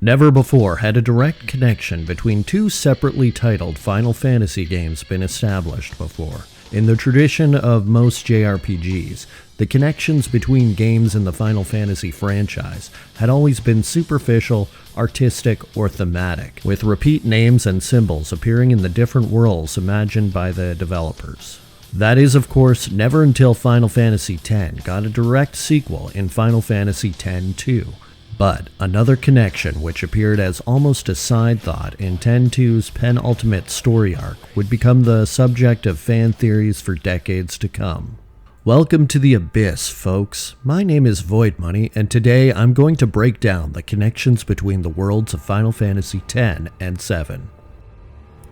Never before had a direct connection between two separately titled Final Fantasy games been established before. In the tradition of most JRPGs, the connections between games in the Final Fantasy franchise had always been superficial, artistic, or thematic, with repeat names and symbols appearing in the different worlds imagined by the developers. That is, of course, never until Final Fantasy X got a direct sequel in Final Fantasy X-2. But another connection which appeared as almost a side thought in X-2's penultimate story arc would become the subject of fan theories for decades to come. Welcome to the Abyss, folks. My name is Void Money, and today I'm going to break down the connections between the worlds of Final Fantasy X and VII.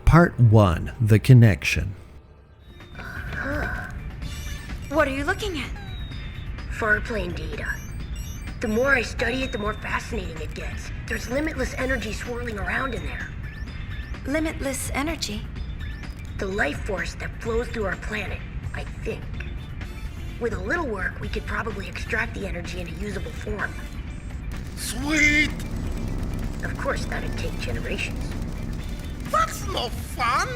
Part 1. The Connection. What are you looking at? Farplane data. The more I study it, the more fascinating it gets. There's limitless energy swirling around in there. Limitless energy? The life force that flows through our planet, I think. With a little work, we could probably extract the energy in a usable form. Sweet! Of course, that'd take generations. That's no fun!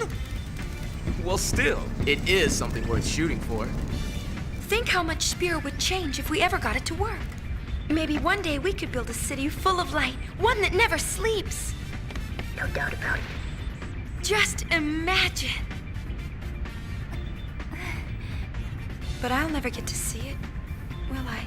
Well, still, it is something worth shooting for. Think how much Spira would change if we ever got it to work. Maybe one day we could build a city full of light, one that never sleeps. No doubt about it. Just imagine. But I'll never get to see it, will I?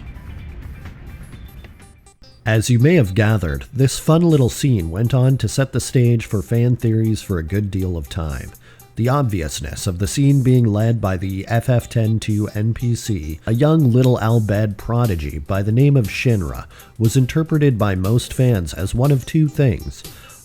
As you may have gathered, this fun little scene went on to set the stage for fan theories for a good deal of time. The obviousness of the scene being led by the FF10-2 NPC, a young little Al-Bhed prodigy by the name of Shinra, was interpreted by most fans as one of two things: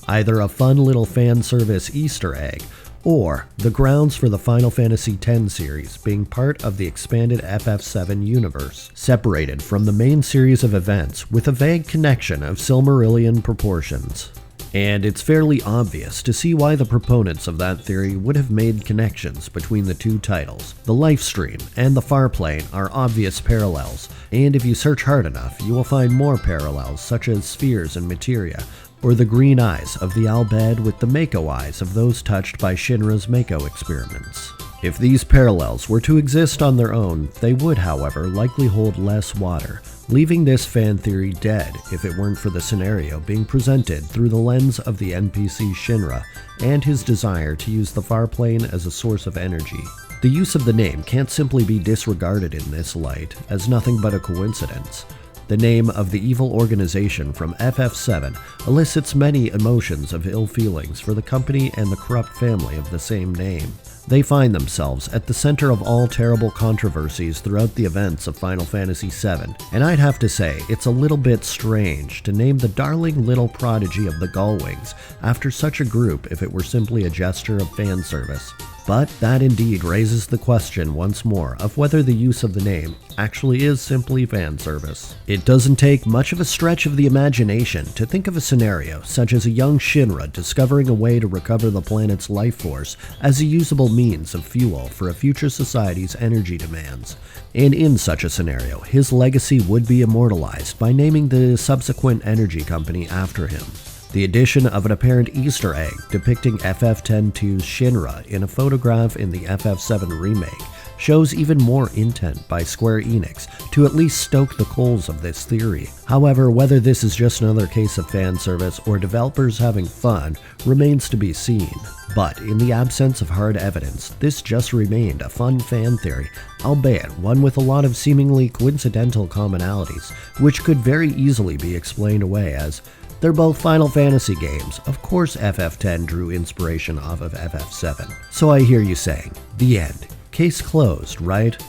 either a fun little fan service Easter egg, or the grounds for the Final Fantasy X series being part of the expanded FF7 universe, separated from the main series of events with a vague connection of Silmarillion proportions. And it's fairly obvious to see why the proponents of that theory would have made connections between the two titles. The Lifestream and the Farplane are obvious parallels, and if you search hard enough, you will find more parallels such as spheres and materia, or the green eyes of the Al-Bhed with the Mako eyes of those touched by Shinra's Mako experiments. If these parallels were to exist on their own, they would, however, likely hold less water, leaving this fan theory dead if it weren't for the scenario being presented through the lens of the NPC Shinra and his desire to use the Farplane as a source of energy. The use of the name can't simply be disregarded in this light as nothing but a coincidence. The name of the evil organization from FF7 elicits many emotions of ill feelings for the company and the corrupt family of the same name. They find themselves at the center of all terrible controversies throughout the events of Final Fantasy VII, and I'd have to say it's a little bit strange to name the darling little prodigy of the Gullwings after such a group if it were simply a gesture of fan service. But that indeed raises the question once more of whether the use of the name actually is simply fan service. It doesn't take much of a stretch of the imagination to think of a scenario such as a young Shinra discovering a way to recover the planet's life force as a usable means of fuel for a future society's energy demands. And in such a scenario, his legacy would be immortalized by naming the subsequent energy company after him. The addition of an apparent Easter egg depicting FF10-2's Shinra in a photograph in the FF7 remake shows even more intent by Square Enix to at least stoke the coals of this theory. However, whether this is just another case of fan service or developers having fun remains to be seen. But in the absence of hard evidence, this just remained a fun fan theory, albeit one with a lot of seemingly coincidental commonalities, which could very easily be explained away as, they're both Final Fantasy games. Of course FF10 drew inspiration off of FF7. So I hear you saying, the end. Case closed, right?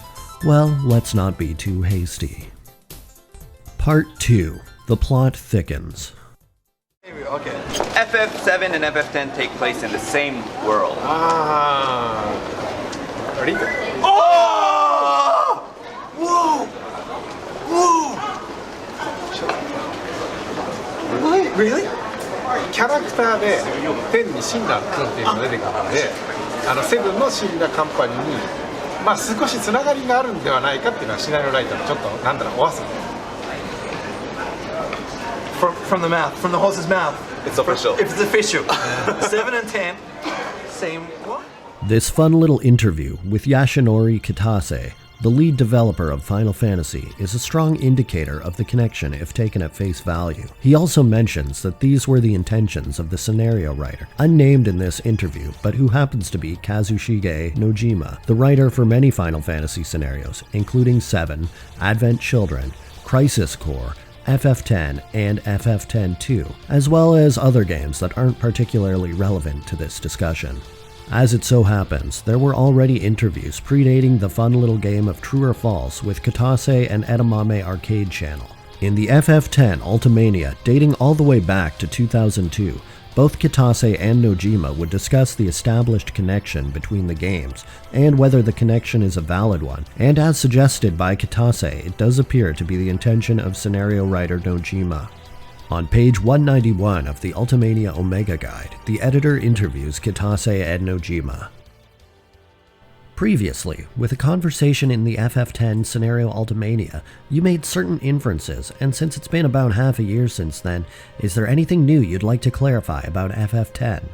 Well, let's not be too hasty. Part 2. The plot thickens. Okay. FF7 and FF10 take place in the same world. Ready? Oh! Whoa! Whoa! Really? キャラクターで10に死んだ君っていうのが出てくるので、7の死んだカンパニーにまあ少しつながりがあるんではないかっていうのはシナリオライターのちょっとなんだろうお遊び。from the mouth, from the horse's mouth. It's official. If it's official. 7 and 10, same what? This fun little interview with Yoshinori Kitase, the lead developer of Final Fantasy, is a strong indicator of the connection if taken at face value. He also mentions that these were the intentions of the scenario writer, unnamed in this interview, but who happens to be Kazushige Nojima, the writer for many Final Fantasy scenarios, including 7, Advent Children, Crisis Core, FF10, and FF10-2, as well as other games that aren't particularly relevant to this discussion. As it so happens, there were already interviews predating the fun little game of True or False with Kitase and Edamame Arcade Channel. In the FF10 Ultimania, dating all the way back to 2002, both Kitase and Nojima would discuss the established connection between the games, and whether the connection is a valid one, and as suggested by Kitase, it does appear to be the intention of scenario writer Nojima. On page 191 of the Ultimania Omega Guide, the editor interviews Kitase and Nojima. Previously, with a conversation in the FF10 Scenario Ultimania, you made certain inferences, and since it's been about half a year since then, is there anything new you'd like to clarify about FF10?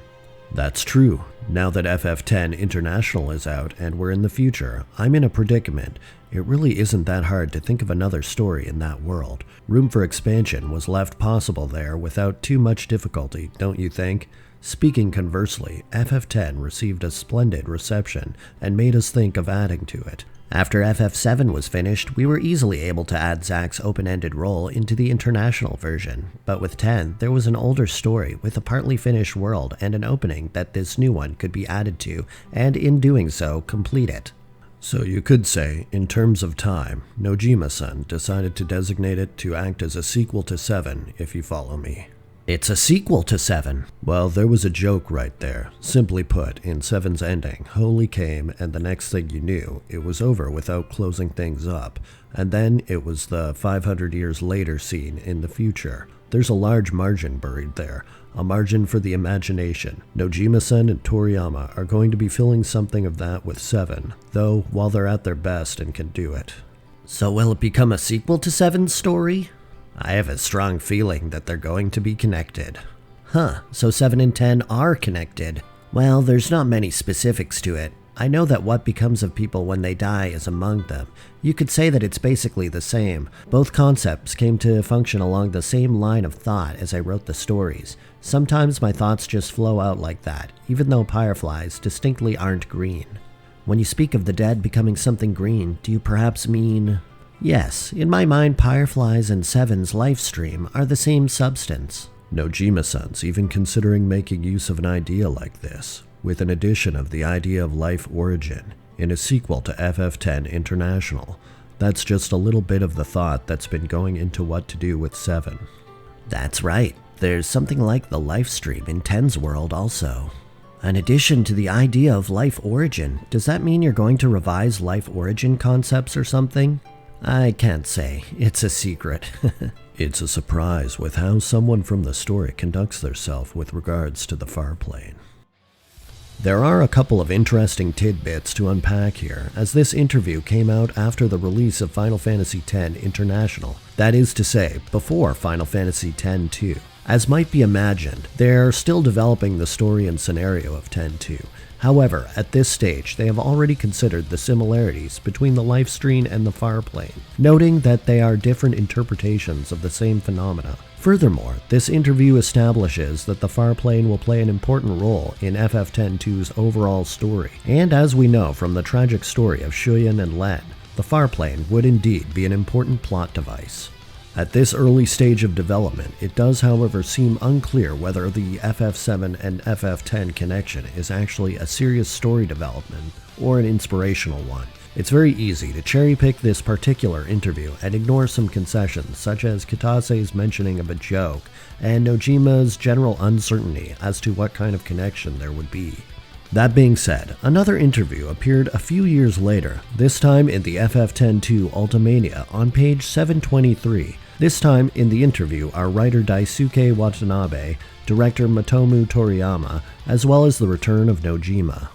That's true. Now that FF10 International is out and we're in the future, I'm in a predicament. It really isn't that hard to think of another story in that world. Room for expansion was left possible there without too much difficulty, don't you think? Speaking conversely, FF10 received a splendid reception and made us think of adding to it. After FF7 was finished, we were easily able to add Zack's open-ended role into the international version, but with 10, there was an older story with a partly finished world and an opening that this new one could be added to, and in doing so, complete it. So you could say, in terms of time, Nojima-san decided to designate it to act as a sequel to 7, if you follow me. It's a sequel to 7. Well, there was a joke right there. Simply put, in 7's ending, Holy came, and the next thing you knew, it was over without closing things up. And then it was the 500 years later scene in the future. There's a large margin buried there, a margin for the imagination. Nojima-san and Toriyama are going to be filling something of that with 7, though while they're at their best and can do it. So will it become a sequel to 7's story? I have a strong feeling that they're going to be connected. Huh, so 7 and 10 are connected. Well, there's not many specifics to it. I know that what becomes of people when they die is among them. You could say that it's basically the same. Both concepts came to function along the same line of thought as I wrote the stories. Sometimes my thoughts just flow out like that, even though fireflies distinctly aren't green. When you speak of the dead becoming something green, do you perhaps mean... Yes, in my mind, fireflies and 7's life stream are the same substance. Nojima-san's even considering making use of an idea like this, with an addition of the idea of life origin, in a sequel to FF10 International. That's just a little bit of the thought that's been going into what to do with 7. That's right, there's something like the life stream in 10's world also. In addition to the idea of life origin, does that mean you're going to revise life origin concepts or something? I can't say. It's a secret. It's a surprise with how someone from the story conducts theirself with regards to the far plane. There are a couple of interesting tidbits to unpack here, as this interview came out after the release of Final Fantasy X International. That is to say, before Final Fantasy X-2. As might be imagined, they're still developing the story and scenario of X-2. However, at this stage, they have already considered the similarities between the life stream and the far plane, noting that they are different interpretations of the same phenomena. Furthermore, this interview establishes that the far plane will play an important role in FF10-2's overall story, and as we know from the tragic story of Shuyan and Len, the far plane would indeed be an important plot device. At this early stage of development, it does however seem unclear whether the FF7 and FF10 connection is actually a serious story development or an inspirational one. It's very easy to cherry-pick this particular interview and ignore some concessions, such as Kitase's mentioning of a joke and Nojima's general uncertainty as to what kind of connection there would be. That being said, another interview appeared a few years later, this time in the FF10-2 Ultimania on page 723. This time in the interview are writer Daisuke Watanabe, director Matomu Toriyama, as well as the return of Nojima.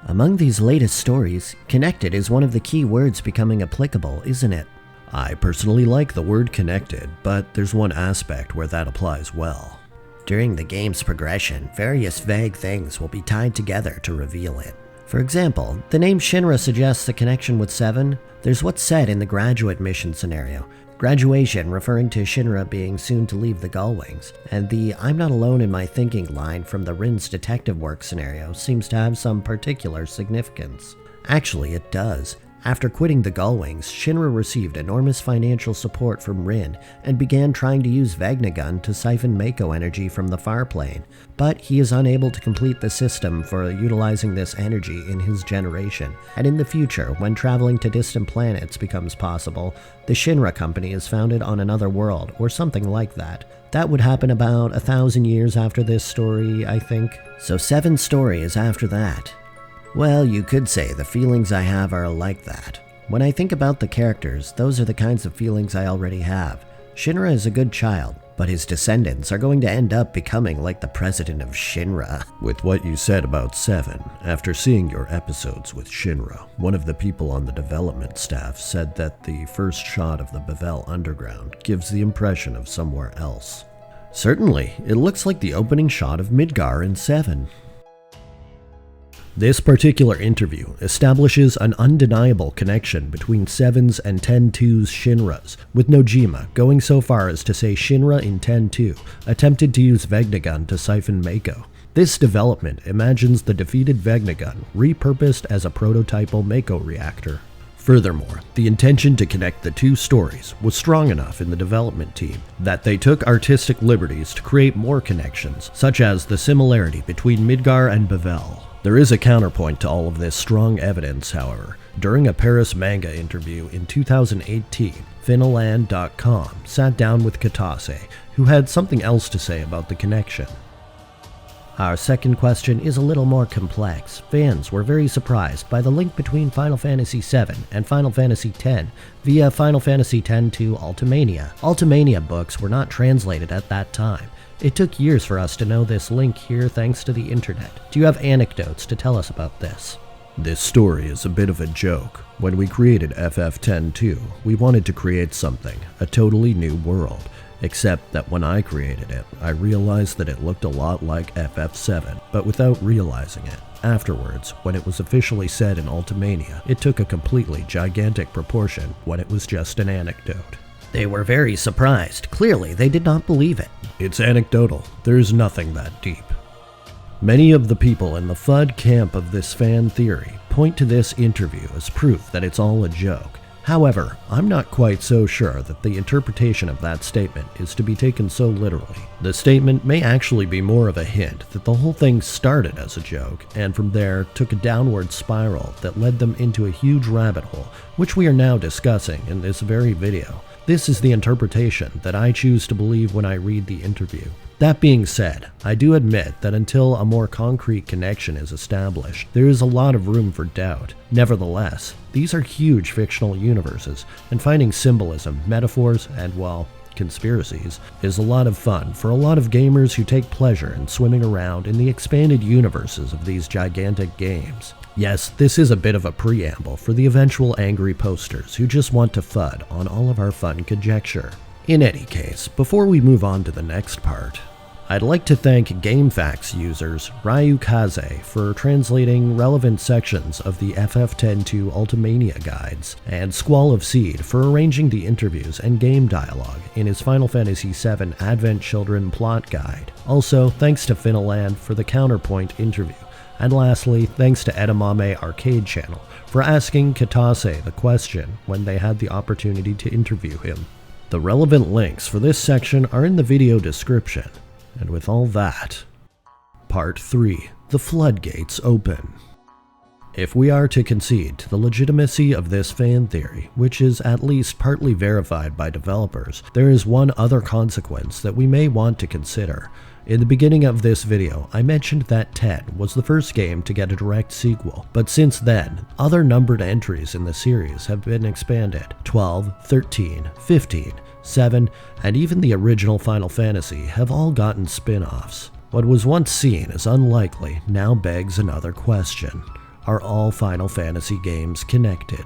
Among these latest stories, connected is one of the key words becoming applicable, isn't it? I personally like the word connected, but there's one aspect where that applies well. During the game's progression, various vague things will be tied together to reveal it. For example, the name Shinra suggests a connection with 7. There's what's said in the graduate mission scenario. Graduation referring to Shinra being soon to leave the Gullwings, and the "I'm not alone in my thinking" line from the Rin's detective work scenario seems to have some particular significance. Actually, it does. After quitting the Gullwings, Shinra received enormous financial support from Rin and began trying to use Vegnagun to siphon Mako energy from the far plane, but he is unable to complete the system for utilizing this energy in his generation, and in the future, when traveling to distant planets becomes possible, the Shinra company is founded on another world, or something like that. That would happen about 1,000 years after this story, I think. So 7's story is after that. Well, you could say the feelings I have are like that. When I think about the characters, those are the kinds of feelings I already have. Shinra is a good child, but his descendants are going to end up becoming like the president of Shinra. With what you said about 7, after seeing your episodes with Shinra, one of the people on the development staff said that the first shot of the Bavel Underground gives the impression of somewhere else. Certainly, it looks like the opening shot of Midgar in 7. This particular interview establishes an undeniable connection between 7's and 10-2's Shinras, with Nojima going so far as to say Shinra in 10-2 attempted to use Vegnagun to siphon Mako. This development imagines the defeated Vegnagun repurposed as a prototypal Mako reactor. Furthermore, the intention to connect the two stories was strong enough in the development team that they took artistic liberties to create more connections, such as the similarity between Midgar and Bavel. There is a counterpoint to all of this strong evidence, however. During a Paris manga interview in 2018, Finaland.com sat down with Katase, who had something else to say about the connection. Our second question is a little more complex. Fans were very surprised by the link between Final Fantasy VII and Final Fantasy X via Final Fantasy X-2 Ultimania. Ultimania books were not translated at that time. It took years for us to know this link here thanks to the internet. Do you have anecdotes to tell us about this? This story is a bit of a joke. When we created FF10-2, we wanted to create something, a totally new world. Except that when I created it, I realized that it looked a lot like FF7, but without realizing it. Afterwards, when it was officially said in Ultimania, it took a completely gigantic proportion when it was just an anecdote. They were very surprised. Clearly, they did not believe it. It's anecdotal. There's nothing that deep. Many of the people in the FUD camp of this fan theory point to this interview as proof that it's all a joke. However, I'm not quite so sure that the interpretation of that statement is to be taken so literally. The statement may actually be more of a hint that the whole thing started as a joke, and from there took a downward spiral that led them into a huge rabbit hole, which we are now discussing in this very video. This is the interpretation that I choose to believe when I read the interview. That being said, I do admit that until a more concrete connection is established, there is a lot of room for doubt. Nevertheless, these are huge fictional universes, and finding symbolism, metaphors, and, well, conspiracies is a lot of fun for a lot of gamers who take pleasure in swimming around in the expanded universes of these gigantic games. Yes, this is a bit of a preamble for the eventual angry posters who just want to FUD on all of our fun conjecture. In any case, before we move on to the next part, I'd like to thank GameFAQs users Ryukaze for translating relevant sections of the FF10-2 Ultimania guides, and Squall of Seed for arranging the interviews and game dialogue in his Final Fantasy VII Advent Children plot guide. Also, thanks to Finaland for the Counterpoint interview. And lastly, thanks to Edamame Arcade Channel for asking Katase the question when they had the opportunity to interview him. The relevant links for this section are in the video description. And with all that, Part 3, The Floodgates Open. If we are to concede to the legitimacy of this fan theory, which is at least partly verified by developers, there is one other consequence that we may want to consider. In the beginning of this video, I mentioned that 10 was the first game to get a direct sequel, but since then, other numbered entries in the series have been expanded. 12, 13, 15, 7, and even the original Final Fantasy have all gotten spin-offs. What was once seen as unlikely now begs another question. Are all Final Fantasy games connected?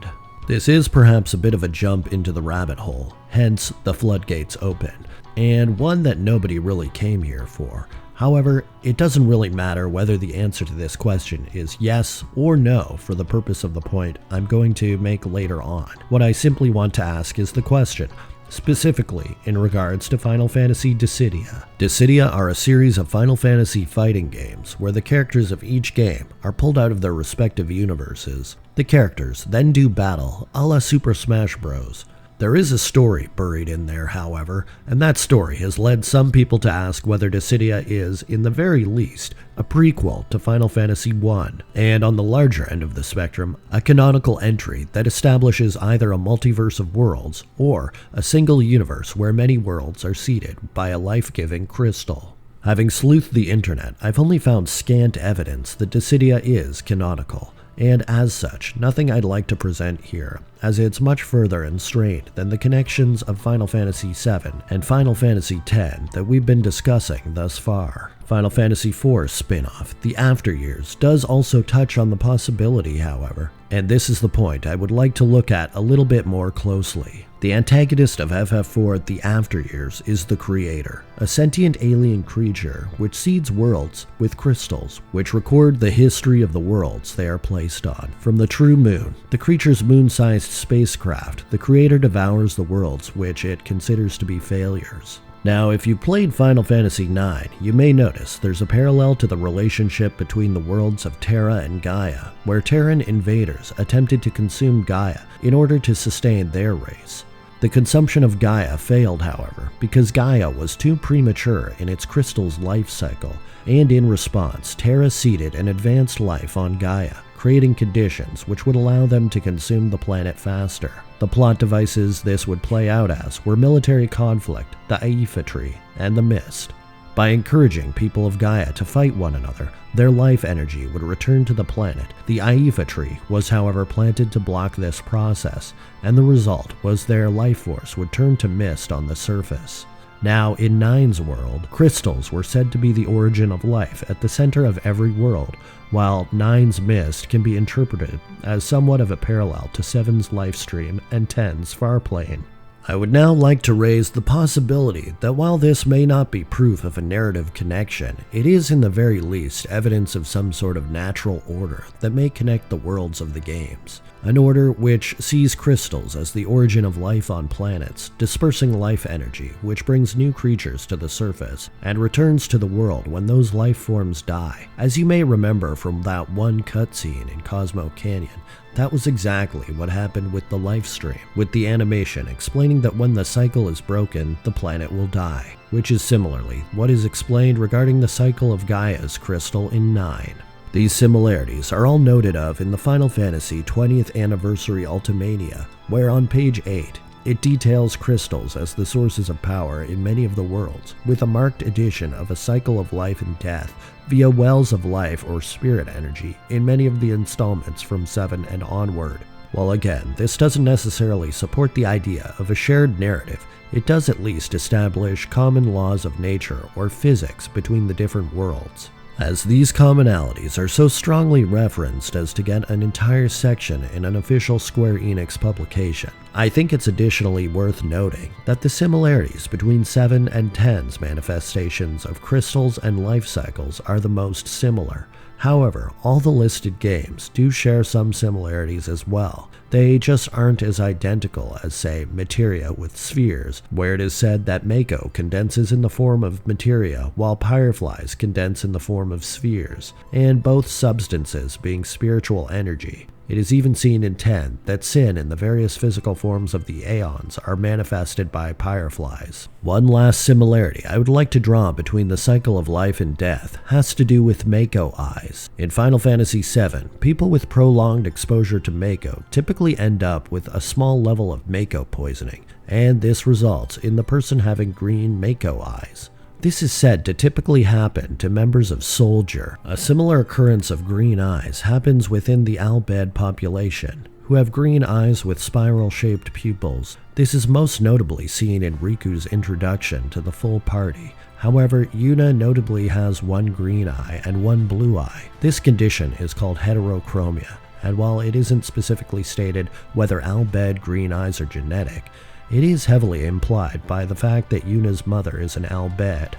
This is perhaps a bit of a jump into the rabbit hole, hence the floodgates open, and one that nobody really came here for. However, it doesn't really matter whether the answer to this question is yes or no for the purpose of the point I'm going to make later on. What I simply want to ask is the question, specifically in regards to Final Fantasy Dissidia. Dissidia are a series of Final Fantasy fighting games where the characters of each game are pulled out of their respective universes. The characters then do battle a la Super Smash Bros. There is a story buried in there, however, and that story has led some people to ask whether Dissidia is, in the very least, a prequel to Final Fantasy I, and on the larger end of the spectrum, a canonical entry that establishes either a multiverse of worlds or a single universe where many worlds are seeded by a life-giving crystal. Having sleuthed the internet, I've only found scant evidence that Dissidia is canonical, and as such, nothing I'd like to present here, as it's much further and strained than the connections of Final Fantasy VII and Final Fantasy X that we've been discussing thus far. Final Fantasy IV's spin-off, The After Years, does also touch on the possibility, however, and this is the point I would like to look at a little bit more closely. The antagonist of FF4, The After Years, is the Creator, a sentient alien creature which seeds worlds with crystals, which record the history of the worlds they are placed on. From the true moon, the creature's moon-sized spacecraft, the Creator devours the worlds which it considers to be failures. Now, if you played Final Fantasy IX, you may notice there's a parallel to the relationship between the worlds of Terra and Gaia, where Terran invaders attempted to consume Gaia in order to sustain their race. The consumption of Gaia failed, however, because Gaia was too premature in its crystal's life cycle, and in response, Terra seeded an advanced life on Gaia, creating conditions which would allow them to consume the planet faster. The plot devices this would play out as were military conflict, the Aifa Tree, and the Mist. By encouraging people of Gaia to fight one another, their life energy would return to the planet. The Aifa Tree was, however, planted to block this process, and the result was their life force would turn to mist on the surface. Now, in IX's world, crystals were said to be the origin of life at the center of every world, while IX's mist can be interpreted as somewhat of a parallel to VII's lifestream and X's farplane. I would now like to raise the possibility that while this may not be proof of a narrative connection, it is in the very least evidence of some sort of natural order that may connect the worlds of the games. An order which sees crystals as the origin of life on planets, dispersing life energy which brings new creatures to the surface, and returns to the world when those life forms die. As you may remember from that one cutscene in Cosmo Canyon, that was exactly what happened with the life stream, with the animation explaining that when the cycle is broken, the planet will die, which is similarly what is explained regarding the cycle of Gaia's crystal in IX. These similarities are all noted of in the Final Fantasy 20th Anniversary Ultimania, where on page 8, it details crystals as the sources of power in many of the worlds, with a marked addition of a cycle of life and death via wells of life or spirit energy in many of the installments from 7 and onward. While again, this doesn't necessarily support the idea of a shared narrative, it does at least establish common laws of nature or physics between the different worlds. As these commonalities are so strongly referenced as to get an entire section in an official Square Enix publication, I think it's additionally worth noting that the similarities between 7 and 10's manifestations of crystals and life cycles are the most similar. However, all the listed games do share some similarities as well. They just aren't as identical as, say, materia with spheres, where it is said that Mako condenses in the form of materia while Pyreflies condense in the form of spheres, and both substances being spiritual energy. It is even seen in 10 that sin and the various physical forms of the Aeons are manifested by Pyreflies. One last similarity I would like to draw between the cycle of life and death has to do with Mako eyes. In Final Fantasy VII, people with prolonged exposure to Mako typically end up with a small level of Mako poisoning, and this results in the person having green Mako eyes. This is said to typically happen to members of Soldier. A similar occurrence of green eyes happens within the Al-Bhed population, who have green eyes with spiral-shaped pupils. This is most notably seen in Riku's introduction to the full party. However, Yuna notably has one green eye and one blue eye. This condition is called heterochromia, and while it isn't specifically stated whether Al-Bhed green eyes are genetic, it is heavily implied by the fact that Yuna's mother is an Al-Bhed.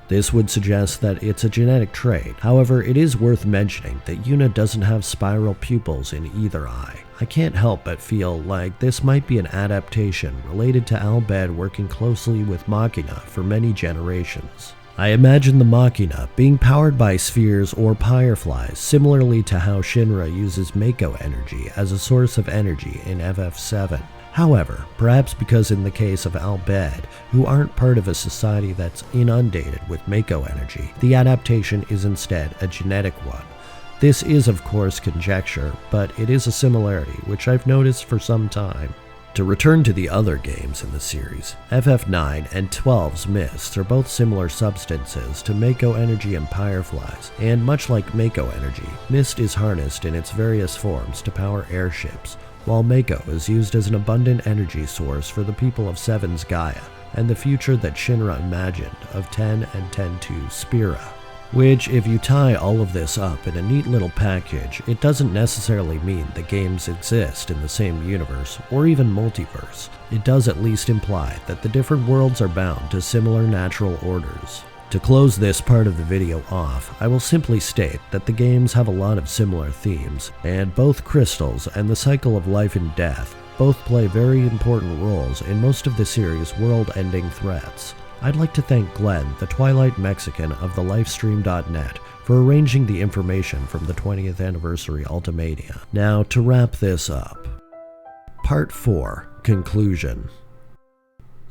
This would suggest that it's a genetic trait. However, it is worth mentioning that Yuna doesn't have spiral pupils in either eye. I can't help but feel like this might be an adaptation related to Al-Bhed working closely with Machina for many generations. I imagine the Machina being powered by spheres or fireflies, similarly to how Shinra uses Mako energy as a source of energy in FF7. However, perhaps because in the case of Al-Bhed, who aren't part of a society that's inundated with Mako energy, the adaptation is instead a genetic one. This is of course conjecture, but it is a similarity which I've noticed for some time. To return to the other games in the series, FF9 and 12's Mist are both similar substances to Mako energy and fireflies, and much like Mako energy, Mist is harnessed in its various forms to power airships, while Mako is used as an abundant energy source for the people of 7's Gaia, and the future that Shinra imagined of 10 and 10-2 Spira. Which, if you tie all of this up in a neat little package, it doesn't necessarily mean the games exist in the same universe, or even multiverse. It does at least imply that the different worlds are bound to similar natural orders. To close this part of the video off, I will simply state that the games have a lot of similar themes, and both crystals and the cycle of life and death both play very important roles in most of the series' world-ending threats. I'd like to thank Glenn, the Twilight Mexican of thelifestream.net, for arranging the information from the 20th anniversary Ultimania. Now, to wrap this up. Part 4. Conclusion.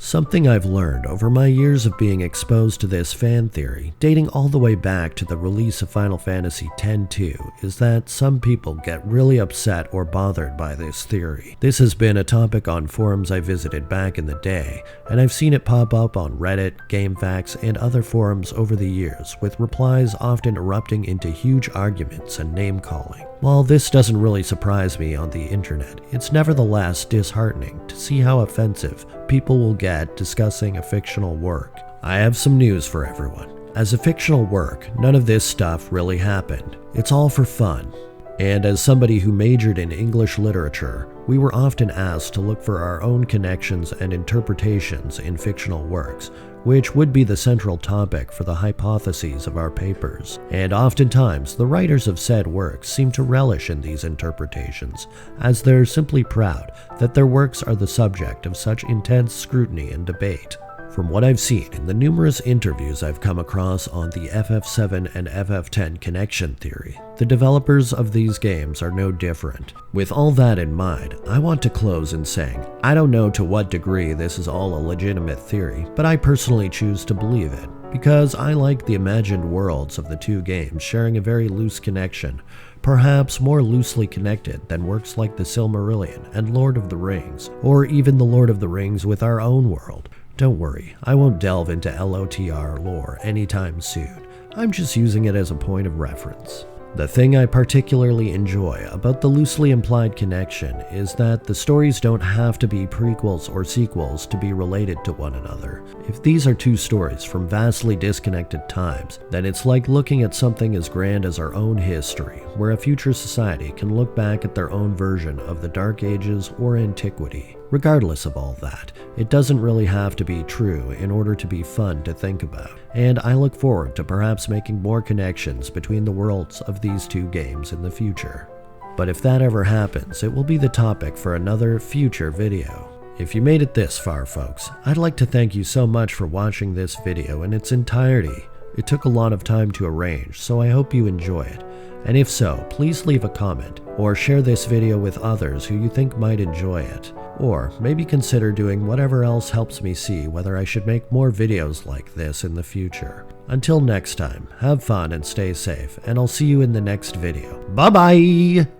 Something I've learned over my years of being exposed to this fan theory, dating all the way back to the release of Final Fantasy X-2, is that some people get really upset or bothered by this theory. This has been a topic on forums I visited back in the day, and I've seen it pop up on Reddit, GameFAQs, and other forums over the years, with replies often erupting into huge arguments and name-calling. While this doesn't really surprise me on the internet, it's nevertheless disheartening to see how offensive people will get discussing a fictional work. I have some news for everyone. As a fictional work, none of this stuff really happened. It's all for fun. And as somebody who majored in English literature, we were often asked to look for our own connections and interpretations in fictional works, which would be the central topic for the hypotheses of our papers. And oftentimes, the writers of said works seem to relish in these interpretations, as they're simply proud that their works are the subject of such intense scrutiny and debate. From what I've seen in the numerous interviews I've come across on the FF7 and FF10 connection theory, the developers of these games are no different. With all that in mind, I want to close in saying, I don't know to what degree this is all a legitimate theory, but I personally choose to believe it, because I like the imagined worlds of the two games sharing a very loose connection, perhaps more loosely connected than works like the Silmarillion and Lord of the Rings, or even the Lord of the Rings with our own world. Don't worry, I won't delve into LOTR lore anytime soon. I'm just using it as a point of reference. The thing I particularly enjoy about the loosely implied connection is that the stories don't have to be prequels or sequels to be related to one another. If these are two stories from vastly disconnected times, then it's like looking at something as grand as our own history, where a future society can look back at their own version of the Dark Ages or Antiquity. Regardless of all that, it doesn't really have to be true in order to be fun to think about, and I look forward to perhaps making more connections between the worlds of these two games in the future. But if that ever happens, it will be the topic for another future video. If you made it this far, folks, I'd like to thank you so much for watching this video in its entirety. It took a lot of time to arrange, so I hope you enjoy it. And if so, please leave a comment, or share this video with others who you think might enjoy it. Or maybe consider doing whatever else helps me see whether I should make more videos like this in the future. Until next time, have fun and stay safe, and I'll see you in the next video. Bye bye!